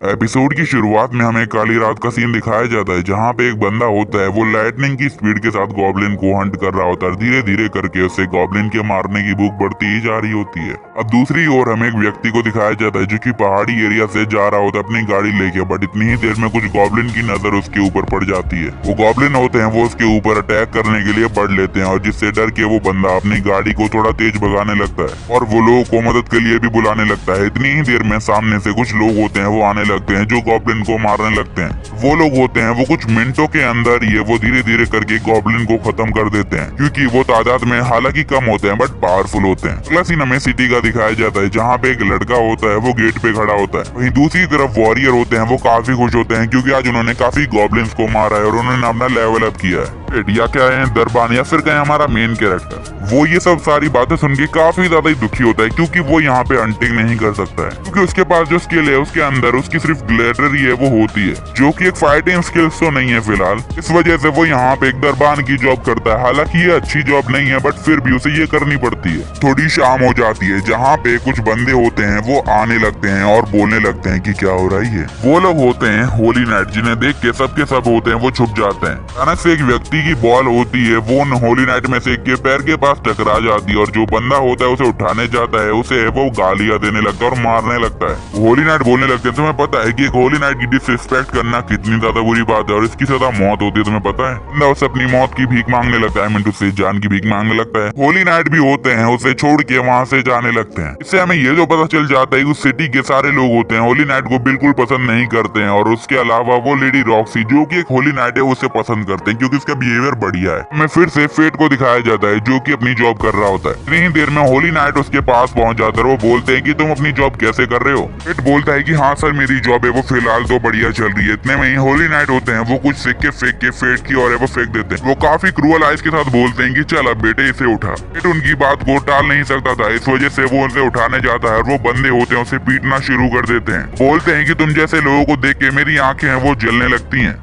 Episode की शुरुआत में हमें काली रात का सीन दिखाया जाता है जहाँ पे एक बंदा होता है वो लाइटनिंग की स्पीड के साथ गॉब्लिन को हंट कर रहा होता है। धीरे धीरे करके उसे गॉब्लिन के मारने की भूख बढ़ती ही जा रही होती है। अब दूसरी ओर हमें एक व्यक्ति को दिखाया जाता है जो कि पहाड़ी एरिया से जा रहा होता है अपनी गाड़ी लेके, बट इतनी ही देर में कुछ गॉब्लिन की नजर उसके ऊपर पड़ जाती है। वो गॉब्लिन होते हैं वो उसके ऊपर अटैक करने के लिए बढ़ लेते हैं और जिससे डर के वो बंदा अपनी गाड़ी को थोड़ा तेज भगाने लगता है और वो लोगों को मदद के लिए भी बुलाने लगता है। इतनी ही देर में सामने से कुछ लोग होते हैं वो आने लगते हैं जो गॉब्लिन को मारने लगते हैं। वो लोग होते हैं वो कुछ मिनटों के अंदर ही वो धीरे धीरे करके गॉब्लिन को खत्म कर देते हैं क्योंकि वो तादाद में हालांकि कम होते हैं बट पावरफुल होते हैं। अगला सीन हमें सिटी का दिखाया जाता है जहाँ पे एक लड़का होता है वो गेट पे खड़ा होता है। वहीं दूसरी तरफ वॉरियर होते हैं वो काफी खुश होते हैं क्योंकि आज उन्होंने काफी गॉब्लिन्स को मारा है और उन्होंने अपना लेवल अप किया है। या क्या है दरबान या फिर क्या हमारा मेन कैरेक्टर, वो ये सब सारी बातें सुन के काफी ज्यादा ही दुखी होता है क्योंकि वो यहाँ पे हंटिंग नहीं कर सकता है क्योंकि उसके पास जो स्किल है उसके अंदर उसकी सिर्फ ग्लैडरी है वो होती है जो कि एक फाइटिंग स्किल्स तो नहीं है फिलहाल। इस वजह से वो यहाँ पे एक दरबान की जॉब करता है। हालांकि ये अच्छी जॉब नहीं है बट फिर भी उसे ये करनी पड़ती है। थोड़ी शाम हो जाती है जहाँ पे कुछ बंदे होते हैं वो आने लगते हैं और बोलने लगते हैं कि क्या हो रही है। वो लोग होते हैं होली नाइट जिन्हें देख के सबके सब होते हैं वो छुप जाते हैं। अचानक से एक व्यक्ति की बॉल होती है वो होली नाइट में से के पैर के पास टकरा जाती है और जो बंदा होता है उसे उठाने जाता है उसे वो गालियां देने लगता है और मारने लगता है। होली नाइट बोलने लगते हैं तुम्हें पता है कि एक होली नाइट की डिसरिस्पेक्ट करना कितनी ज्यादा बुरी बात है और इसकी सजा मौत होती है, तुम्हें पता है। बंदा उसे अपनी मौत की भीख मांगने लगता है, मिंटू से जान की भीख मांगने लगता है। होली नाइट भी होते हैं उसे छोड़ के वहाँ से जाने लगते हैं। इससे हमें ये जो पता चल जाता है उस सिटी के सारे लोग होते हैं होली नाइट को बिल्कुल पसंद नहीं करते हैं और उसके अलावा वो लेडी रॉक्सी जो की एक होली नाइट है उसे पसंद करते हैं क्योंकि उसका बिहेवियर बढ़िया है। हमें फिर से फेट को दिखाया जाता है जो कि अपनी जॉब कर रहा होता है। इतनी ही देर में होली नाइट उसके पास पहुंच जाता है। वो बोलते हैं कि तुम अपनी जॉब कैसे कर रहे हो। फेट बोलता है कि हाँ सर मेरी जॉब है वो फिलहाल तो बढ़िया चल रही है। इतने में ही होली नाइट होते हैं वो कुछ सिक्के फेंक के फेट की और वो फेंक देते हैं। वो काफी क्रूअल आइज के साथ बोलते हैं कि चल अब बेटे इसे उठा। फेट उनकी बात को टाल नहीं सकता था, इस वजह से वो उसे उठाने जाता है और वो बंदे होते हैं उसे पीटना शुरू कर देते हैं। बोलते हैं कि तुम जैसे लोगों को देख के मेरी आंखें हैं वो जलने लगती हैं।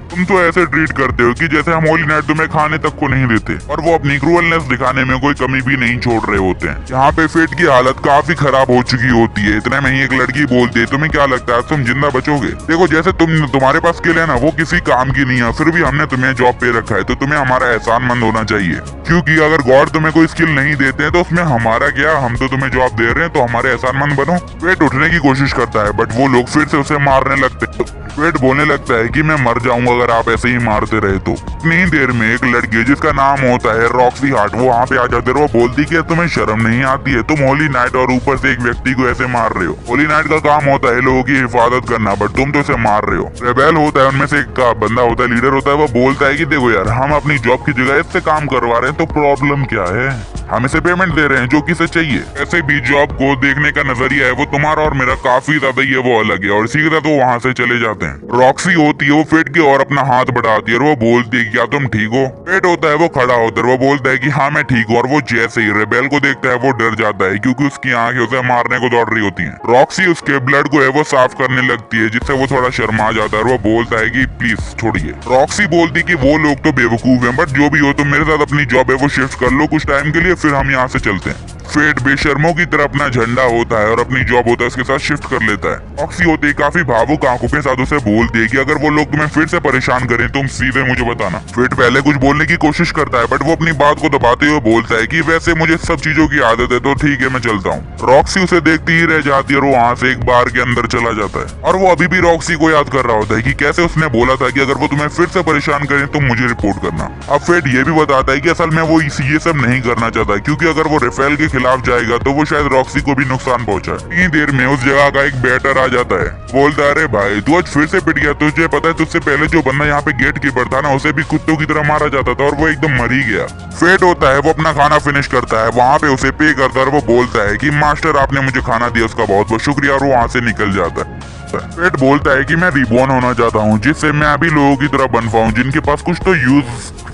तुम तो ऐसे ट्रीट करते हो कि जैसे हम होली नाइट तुम्हें खाने तक को नहीं देते और वो अपनी क्रूअलनेस दिखाने में कोई कमी भी नहीं छोड़ रहे होते हैं। यहाँ पे फेट की हालत काफी खराब हो चुकी होती है। इतने में ही एक लड़की बोलती है तुम्हें क्या लगता है तुम जिंदा बचोगे? देखो जैसे तुम्हारे पास स्किल है ना वो किसी काम की नहीं है, फिर भी हमने तुम्हें जॉब पे रखा है तो तुम्हें हमारा एहसानमंद होना चाहिए क्योंकि अगर गॉड तुम्हें कोई स्किल नहीं देते हैं तो उसमें हमारा क्या, हम तो तुम्हें जॉब दे रहे हैं तो हमारे एहसानमंद बनो। फेट उठने की कोशिश करता है बट वो लोग फिर से उसे मारने लगते हैं। फेट बोलने लगता है कि मैं मर जाऊंगा अगर आप ऐसे ही मारते रहे तो। इतनी ही देर में एक लड़की जिसका नाम होता है रॉक्सी हार्ट वो वहाँ पे आ जाती है। वो बोलती कि तुम्हें शर्म नहीं आती है, तुम होली नाइट और ऊपर से एक व्यक्ति को ऐसे मार रहे हो। होली नाइट का काम होता है लोगों की हिफाजत करना बट तुम तो इसे मार रहे हो। रेबेल होता है उनमें से एक का बंदा होता है, लीडर होता है, वो बोलता है कि देखो यार हम अपनी जॉब की जगह इससे काम करवा रहे हैं तो प्रॉब्लम क्या है, हम इसे पेमेंट दे रहे हैं जो कि इसे चाहिए। ऐसे भी जॉब को देखने का नजरिया है वो तुम्हारा और मेरा काफी ज्यादा ही वो अलग है और इसी के साथ वो वहाँ से चले जाते हैं। रॉक्सी होती है वो फेट की और अपना हाथ बढ़ाती है और वो बोलती है क्या तुम ठीक हो? फेट होता है वो खड़ा होता है, वो बोलता है कि हाँ मैं ठीक हूँ और वो जैसे ही रेबेल को देखता है वो डर जाता है क्योंकि उसकी आंखें उसे मारने को दौड़ रही होती हैं। रॉक्सी उसके ब्लड को है वो साफ करने लगती है जिससे वो थोड़ा शर्मा जाता है और वो बोलता है कि प्लीज छोड़िए। रॉक्सी बोलती कि वो लोग तो बेवकूफ हैं बट जो भी हो तुम मेरे साथ अपनी जॉब है वो शिफ्ट कर लो कुछ टाइम के लिए, फिर हम यहाँ से चलते हैं। फेट बेशर्मों की तरह अपना झंडा होता है और अपनी जॉब होता है उसके साथ शिफ्ट कर लेता है। रॉक्सी होती है काफी भावुक आंखों के साथ उसे बोलती है कि अगर वो लोग तुम्हें फिर से परेशान करें तुम सीधे मुझे बताना। फेट पहले कुछ बोलने की कोशिश करता है बट वो अपनी बात को दबाते हुए बोलता है कि वैसे मुझे सब चीजों की आदत है तो ठीक है मैं चलता हूँ। रॉक्सी उसे देखती ही रह जाती है और वहाँ से एक बार के अंदर चला जाता है और वो अभी भी रॉक्सी को याद कर रहा होता है कि कैसे उसने बोला था कि अगर वो तुम्हें फिर से परेशान करें तो मुझे रिपोर्ट करना। अब फेट ये भी बताता है कि असल में वो ये सब नहीं करना चाहता क्योंकि अगर वो रेफेल के खिलाफ जाएगा तो वो शायद रॉक्सी को भी नुकसान पहुंचाए। इतनी देर में उस जगह का एक बैटर आ जाता है, बोलता है अरे भाई तू आज फिर से पिट गया, तुझे पता है तुझसे पहले जो बंदा यहाँ पे गेट कीपर था ना उसे भी कुत्तों की तरह मारा जाता था और वो एकदम मर ही गया। फेट होता है वो अपना खाना फिनिश करता है, वहाँ पे उसे पे करता है और वो बोलता है कि मास्टर आपने मुझे खाना दिया उसका बहुत बहुत शुक्रिया और वो वहाँ से निकल जाता है। फेट बोलता है कि मैं रिबॉर्न होना चाहता हूँ जिससे मैं अभी लोगों की तरह बन पाऊँ जिनके पास कुछ तो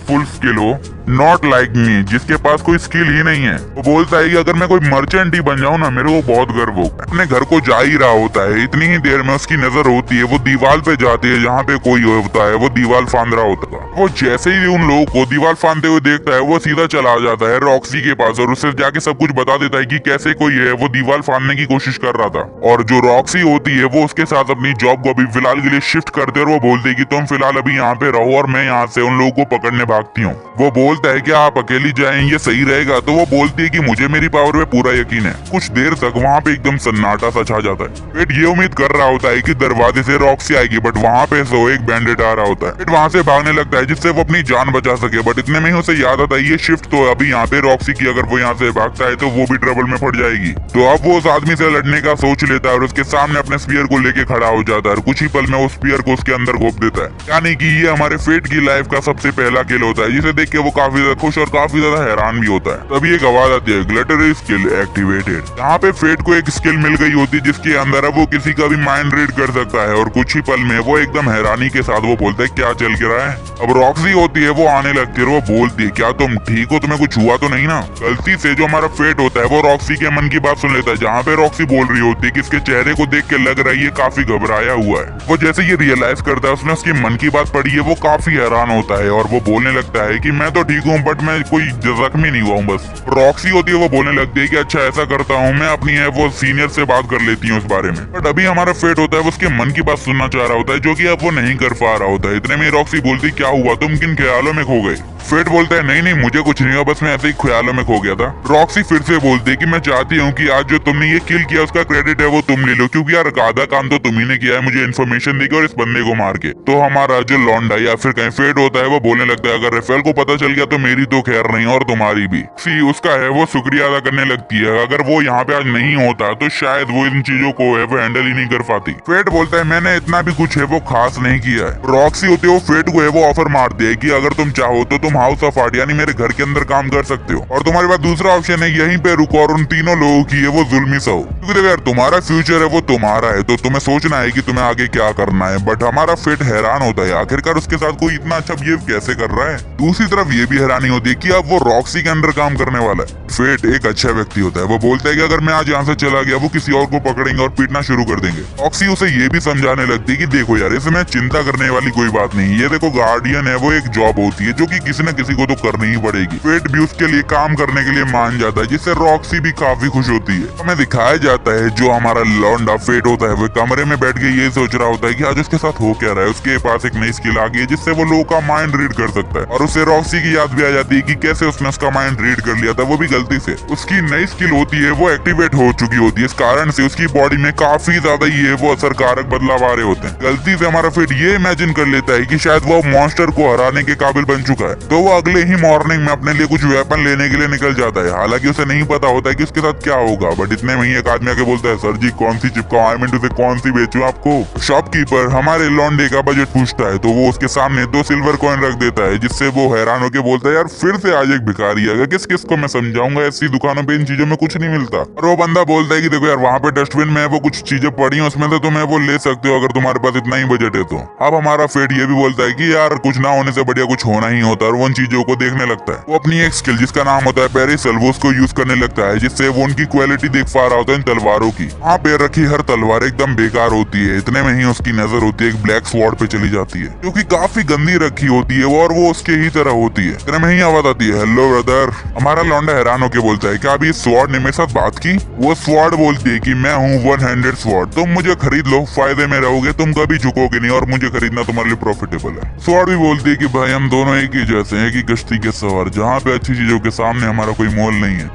फुल स्किल हो, नॉट लाइक मी जिसके पास कोई स्किल ही नहीं है। वो बोलता है कि अगर मैं कोई मर्चेंट ही बन जाऊं ना, मेरे को बहुत गर्व हो। अपने घर को जा ही रहा होता है, इतनी ही देर में उसकी नजर होती है, वो दीवार पे जाती है जहाँ पे कोई होता है, वो दीवार फांद रहा होता है। वो जैसे ही उन लोगों को दीवार फांदते हुए देखता है, वो सीधा चला जाता है रॉक्सी के पास और उससे जाके सब कुछ बता देता है कि कैसे कोई है वो दीवार फांदने की कोशिश कर रहा था। और जो रॉक्सी होती है वो उसके साथ अपनी जॉब को अभी फिलहाल के लिए शिफ्ट करते और वो बोलते है कि तुम फिलहाल अभी यहाँ पे रहो और मैं यहाँ से उन लोगों को पकड़ने भागती हूँ। वो बोलता है कि आप अकेली जाएं ये सही रहेगा, तो वो बोलती है कि मुझे मेरी पावर पे पूरा यकीन है। कुछ देर तक वहाँ पे एकदम सन्नाटा सा छा जाता है। फेट ये उम्मीद कर रहा होता है कि दरवाजे से रॉक्सी आएगी, बट वहाँ पे सो एक बैंडेट आ रहा होता है। फेट वहाँ से भागने लगता है जिससे वो अपनी जान बचा सके, बट इतने में ही उसे याद आता है ये शिफ्ट तो अभी यहाँ पे रॉक्सी की, अगर वो यहाँ से भागता है तो वो भी ट्रबल में पड़ जाएगी। तो अब वो उस आदमी से लड़ने का सोच लेता है और उसके सामने अपने स्पीयर को लेके खड़ा हो जाता है और कुछ ही पल में वो स्पीयर को उसके अंदर घोप देता है। यानी कि ये हमारे फेट की लाइफ का सबसे पहला किल होता है, जिसे देख के वो काफी ज्यादा खुश और काफी ज्यादा हैरान भी होता है। तभी एक आवाज आती है, ग्लिटरी स्किल एक्टिवेटेड। यहाँ पे फेट को एक स्किल मिल गई होती है जिसके अंदर अब वो किसी का भी माइंड रीड कर सकता है और कुछ ही पल में वो एकदम हैरानी के साथ वो बोलता है क्या चल के रहा है। अब रॉक्सी होती है वो आने लगती है और वो बोलती है क्या तुम ठीक हो, तुम्हें कुछ हुआ तो नहीं ना। गलती से जो हमारा फेट होता है वो रॉक्सी के मन की बात सुन लेता है, जहाँ पे रॉक्सी बोल रही होती है कि इसके चेहरे को देख के लग रहा है ये काफी घबराया हुआ है। वो जैसे ये रियलाइज करता है उसने उसकी मन की बात पढ़ी है, वो काफी हैरान होता है और वो बोलने लगता है कि मैं तो ठीक हूँ बट मैं कोई जख्मी नहीं हुआ हूँ बस। रॉक्सी होती है वो बोलने लगती है कि अच्छा ऐसा करता हूँ मैं अपनी है वो सीनियर से बात कर लेती हूँ उस बारे में। बट अभी हमारा फेट होता है वो उसके मन की बात सुनना चाह रहा होता है जो कि अब वो नहीं कर पा रहा होता है। इतने में रॉक्सी बोलती क्या हुआ, तुम किन ख्यालों में खो गए। फेट बोलता है नहीं नहीं मुझे कुछ नहीं हुआ, बस मैं ऐसे ही ख्यालों में खो गया था। रॉक्सी फिर से बोलती है कि मैं चाहती हूँ कि आज जो तुमने ये किल किया उसका क्रेडिट है वो तुम ले लो, क्योंकि यार आधा काम तो तुम ही ने किया है मुझे इन्फॉर्मेशन देके और इस बंदे को मार के। तो हमारा जो लौंडा या फिर कहीं फेट होता है वो बोलने लगता है अगर रेफेल को पता चल गया तो मेरी तो खैर नहीं और तुम्हारी भी। सी उसका है वो शुक्रिया अदा करने लगती है, अगर वो यहाँ पे आज नहीं होता तो शायद वो इन चीजों को है वो हैंडल ही नहीं कर पाती। फेट बोलता है मैंने इतना भी कुछ है वो खास नहीं किया है। रॉक्सी होती है वो फेट को है वो ऑफर मारती है कि अगर तुम चाहो तो तुम हाउस ऑफ आर्ट यानी मेरे घर के अंदर काम कर सकते हो और तुम्हारे पास दूसरा ऑप्शन है यहीं पे रुको और उन तीनों लोगों की है वो जुल्मी सहो, क्योंकि देखो यार तुम्हारा फ्यूचर है वो तुम्हारा है तो तुम्हें सोचना है कि तुम्हें आगे क्या करना है। बट हमारा फेट हैरान होता है आखिरकार उसके साथ कोई इतना अच्छा बिहेव कैसे कर रहा है। दूसरी तरफ ये भी हैरानी होती है कि अब वो रॉक्सी के अंदर काम करने वाला है। फेट एक अच्छा व्यक्ति होता है, वो बोलता है कि अगर मैं आज यहाँ से चला गया वो किसी और को पकड़ेंगे और पीटना शुरू कर देंगे। रॉक्सी उसे ये भी समझाने लगती है कि देखो यार इसमें चिंता करने वाली कोई बात नहीं, ये देखो गार्डियन है वो एक जॉब होती है जो कि किसी न किसी को तो करनी ही पड़ेगी। फेट भी उसके लिए काम करने के लिए मान जाता है जिससे रॉक्सी भी काफी खुश होती है। हमें दिखाया जाता है जो हमारा लौंडा फेट होता है वो कमरे में बैठ के ये सोच रहा होता है कि आज उसके साथ हो क्या रहा है। उसके पास एक नई स्किल आ गई है जिससे वो लोगों का माइंड रीड कर सकता है और उसे रॉक्सी की याद भी आ जाती है कि कैसे उसने उसका माइंड रीड कर लिया था वो भी गलती से। उसकी नई स्किल होती है वो एक्टिवेट हो चुकी होती है, इस कारण से उसकी बॉडी में काफी ज्यादा ये वो असरकारक बदलाव आ रहे होते हैं। गलती से हमारा फेट ये इमेजिन कर लेता है कि शायद वो मॉन्स्टर को हराने के काबिल बन चुका है, तो वो अगले ही मॉर्निंग में अपने लिए कुछ वेपन लेने के लिए निकल जाता है। हालांकि उसे नहीं पता होता है कि उसके साथ क्या होगा, बट इतने में ही एक आदमी आके बोलता है सर जी कौन सी चिपकाऊं, आई मीन टू से कौन सी बेचूं आपको। शॉपकीपर हमारे लौंडे का बजट पूछता है तो वो उसके सामने 2 सिल्वर कॉइन रख देता है, जिससे वो हैरान होकर बोलता है यार फिर से आज एक भिखारी है, किस किस को मैं समझाऊंगा, ऐसी दुकानों पे इन चीजों में कुछ नहीं मिलता। और वो बंदा बोलता है कि देखो यार वहाँ पे डस्टबिन में वो कुछ चीजें पड़ी हैं उसमें से तुम्हें वो ले सकते हो अगर तुम्हारे पास इतना ही बजट है तो। अब हमारा फेट ये भी बोलता है कि यार कुछ ना होने से बढ़िया कुछ होना ही होता है और वो उन चीजों को देखने लगता है। वो अपनी एक स्किल जिसका नाम होता है पेरिसल वो उसको यूज करने लगता है, जिससे वो उनकी क्वालिटी देख पा रहा होता है इन तलवारों की। वहाँ पे रखी हर तलवार एकदम बेकार होती है। इतने में ही उसकी नजर होती है एक ब्लैक स्वॉर्ड पे चली जाती है जो कि काफी गंदी रखी होती है और वो उसके ही तरह होती है। इतने में ही आवाज आती है हेलो ब्रदर। हमारा लौंडा हैरान होकर बोलता है क्या अभी इस स्वॉर्ड ने मेरे साथ बात की। वो स्वॉर्ड बोलती है कि मैं हूँ 1 हैंडेड स्वॉर्ड, तुम मुझे खरीद लो, फायदे में रहोगे, तुम कभी झुकोगे नहीं और मुझे खरीदना तुम्हारे लिए प्रॉफिटेबल है। स्वॉर्ड भी बोलती है कि भाई हम दोनों एक ही जैसे हैं, एक ही कश्ती के सवार, जहाँ पे अच्छी चीजों के सामने हमारा कोई मोल नहीं है।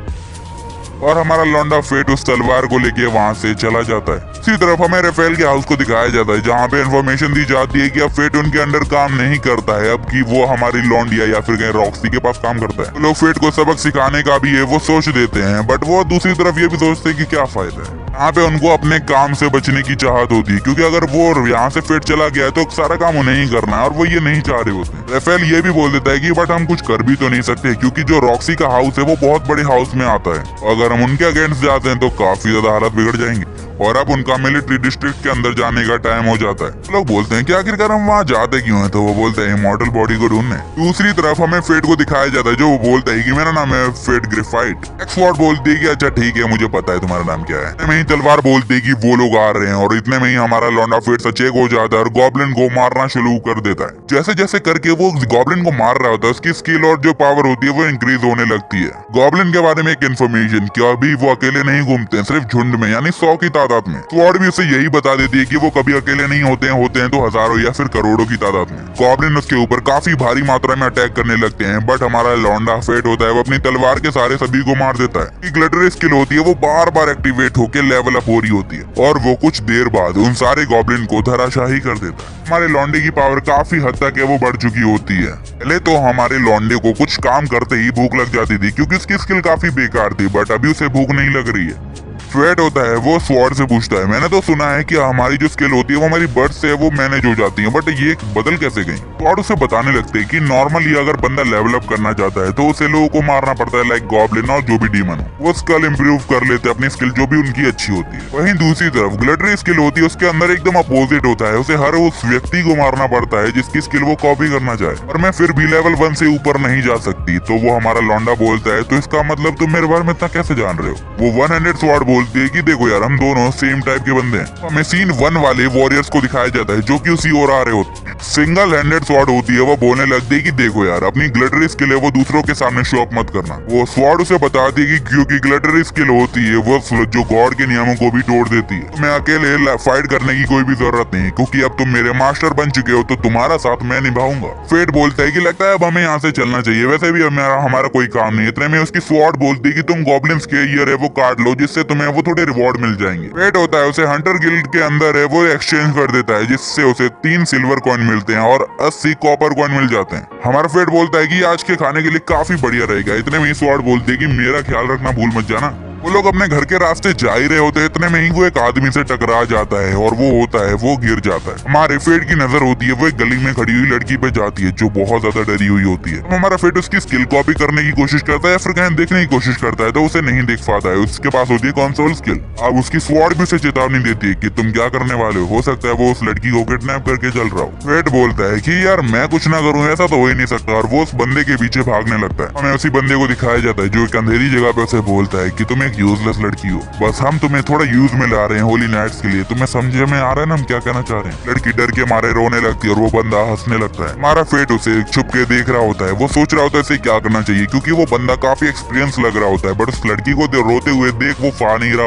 और हमारा लौंडा फेट उस तलवार को लेके वहाँ से चला जाता है। इसी तरफ हमें रेफेल के हाउस को दिखाया जाता है जहाँ पे इन्फॉर्मेशन दी जाती है कि अब फेट उनके अंडर काम नहीं करता है, अब कि वो हमारी लौंडिया या फिर कहीं रॉक्सी के पास काम करता है। तो लोग फेट को सबक सिखाने का भी है वो सोच देते हैं, बट वो दूसरी तरफ ये भी सोचते हैं कि क्या फायदा है। यहाँ पे उनको अपने काम से बचने की चाहत होती है, क्योंकि अगर वो यहाँ से फेट चला गया है तो सारा काम उन्हें ही करना है और वो ये नहीं चाह रहे होते। रेफेल ये भी बोल देता है कि बट हम कुछ कर भी तो नहीं सकते, क्योंकि जो रॉक्सी का हाउस है वो बहुत बड़े हाउस में आता है, अगर हम उनके अगेंस्ट जाते हैं तो काफी ज्यादा हालत बिगड़ जाएंगे। और अब उनका मिलिट्री डिस्ट्रिक्ट के अंदर जाने का टाइम हो जाता है। लोग बोलते हैं कि आखिरकार हम वहाँ जाते क्यों हैं, तो वो बोलते हैं इमॉर्टल बॉडी को ढूंढने। दूसरी तरफ हमें फेट को दिखाया जाता है जो वो बोलता है कि मेरा नाम है फेट ग्रेफाइट। एक्सवॉर्ड बोलती है कि अच्छा ठीक है, मुझे पता है तुम्हारा नाम क्या है। इतने में ही तलवार बोलती है कि वो लोग आ रहे हैं और इतने में ही हमारा लौंडा फेट सचेत हो जाता है और गॉब्लिन को मारना शुरू कर देता है। जैसे जैसे करके वो गॉब्लिन को मार रहा होता है उसकी स्किल और जो पावर होती है वो इंक्रीज होने लगती है। गॉब्लिन के बारे में एक इन्फॉर्मेशन कि अभी वो अकेले नहीं घूमते हैं, सिर्फ झुंड में यानी 100 की तादाद में। स्वॉर्ड भी उसे यही बता देती है कि वो कभी अकेले नहीं होते हैं तो हजारों या फिर करोड़ों की तादाद में। गॉब्लिन उसके ऊपर काफी भारी मात्रा में अटैक करने लगते हैं, बट हमारा लौंडा फेट होता है वो अपनी तलवार के सारे सभी को मार देता है। ग्लिटरी स्किल होती है वो बार बार एक्टिवेट होकर लेवल अप हो रही होती है और वो कुछ देर बाद उन सारे गॉब्लिन को धराशाही कर देता है। हमारे लौंडे की पावर काफी हद तक है वो बढ़ चुकी होती है। पहले तो हमारे लौंडे को कुछ काम करते ही भूख लग जाती थी क्योंकि उसकी स्किल काफी बेकार थी, बट अभी उसे भूख नहीं लग रही है। फेट होता है वो स्वॉर्ड से पूछता है मैंने तो सुना है कि हमारी जो स्किल होती है वो हमारी बर्ड से वो मैनेज हो जाती है, बट ये बदल कैसे गई। स्वॉर्ड उसे बताने लगते हैं कि नॉर्मली अगर बंदा लेवल अप करना चाहता है तो उसे लोगों को मारना पड़ता है, लाइक गॉब्लिन और जो भी डीमन हो। वो स्किल इंप्रूव कर लेते हैं अपनी स्किल जो भी उनकी अच्छी होती है। वहीं दूसरी तरफ ग्लिटरी स्किल होती है उसके अंदर एकदम अपोजिट होता है, उसे हर उस व्यक्ति को मारना पड़ता है जिसकी स्किल वो कॉपी करना चाहे। और मैं फिर भी लेवल 1 से ऊपर नहीं जा सकती। तो वो हमारा लौंडा बोलता है तो इसका मतलब तुम मेरे बारे में इतना कैसे जान रहे हो। वो 100 स्वॉर्ड बोलती है कि देखो हम दोनों सेम टाइप के बंदे हैं। हमें सीन 1 वाले वॉरियर्स को दिखाया जाता है जो कि उसी ओर आ रहे होते हैं। सिंगल हैंडेड स्वॉर्ड होती है वो बोलने लगती है कि देखो यार अपनी ग्लिटरी स्किल है वो दूसरों के सामने शो अप मत करना। वो स्वॉर्ड उसे बताती है कि क्योंकि ग्लिटरी स्किल होती है वो जो गॉड के नियमों को भी तोड़ देती है। मैं अकेले फाइट करने की कोई भी जरूरत नहीं क्योंकि अब तुम मेरे मास्टर बन चुके हो तो तुम्हारा साथ मैं निभाऊंगा। फेट बोलता है कि लगता है अब हमें यहाँ से चलना चाहिए, वैसे भी हमारा कोई काम नहीं। इतने में उसकी स्वॉर्ड बोलती है कि तुम गॉब्लिन्स के ईयर है वो काट लो जिससे तुम्हें वो थोड़े रिवॉर्ड मिल जाएंगे। फेट होता है उसे हंटर गिल्ड के अंदर है वो एक्सचेंज कर देता है जिससे उसे 3 सिल्वर कॉइन मिलते हैं और 80 कॉपर कॉइन मिल जाते हैं। हमारा फेट बोलता है कि आज के खाने के लिए काफी बढ़िया रहेगा। इतने में ही स्वॉर्ड बोलती है कि मेरा ख्याल रखना भूल मत जाना। वो लोग अपने घर के रास्ते जा ही रहे होते हैं, इतने में ही वो एक आदमी से टकरा जाता है और वो होता है वो गिर जाता है। हमारे फेट की नजर होती है वो एक गली में खड़ी हुई लड़की पे जाती है जो बहुत ज्यादा डरी हुई होती है। हमारा फेट उसकी स्किल कॉपी करने की कोशिश करता है या फिर कहीं देखने की कोशिश करता है तो उसे नहीं देख पाता है। उसके पास होती है कंसोल स्किल। अब उसकी स्वॉर्ड भी उसे चेतावनी देती है कि तुम क्या करने वाले हो सकता है वो उस लड़की को किडनैप करके चल रहा हो। फेट बोलता है कि यार मैं कुछ ना करूँ ऐसा तो हो ही नहीं सकता और वो उस बंदे के पीछे भागने लगता है। हमें उसी बंदे को दिखाया जाता है जो एक अंधेरी जगह पे उसे बोलता है कि तुम एक यूजलेस लड़की हो, बस हम तुम्हें थोड़ा यूज में ला रहे हैं होली नाइट्स के लिए। तुम्हें समझे में आ रहा है ना हम क्या कहना चाह रहे हैं। लड़की डर के मारे रोने लगती है और वो बंदा हंसने लगता है। हमारा फेट उसे छुप के देख रहा होता है, वो सोच रहा होता है इसे क्या करना चाहिए क्योंकि वो बंदा काफी एक्सपीरियंस लग रहा होता है, बट उस लड़की को रोते हुए देख वो पा नहीं रहा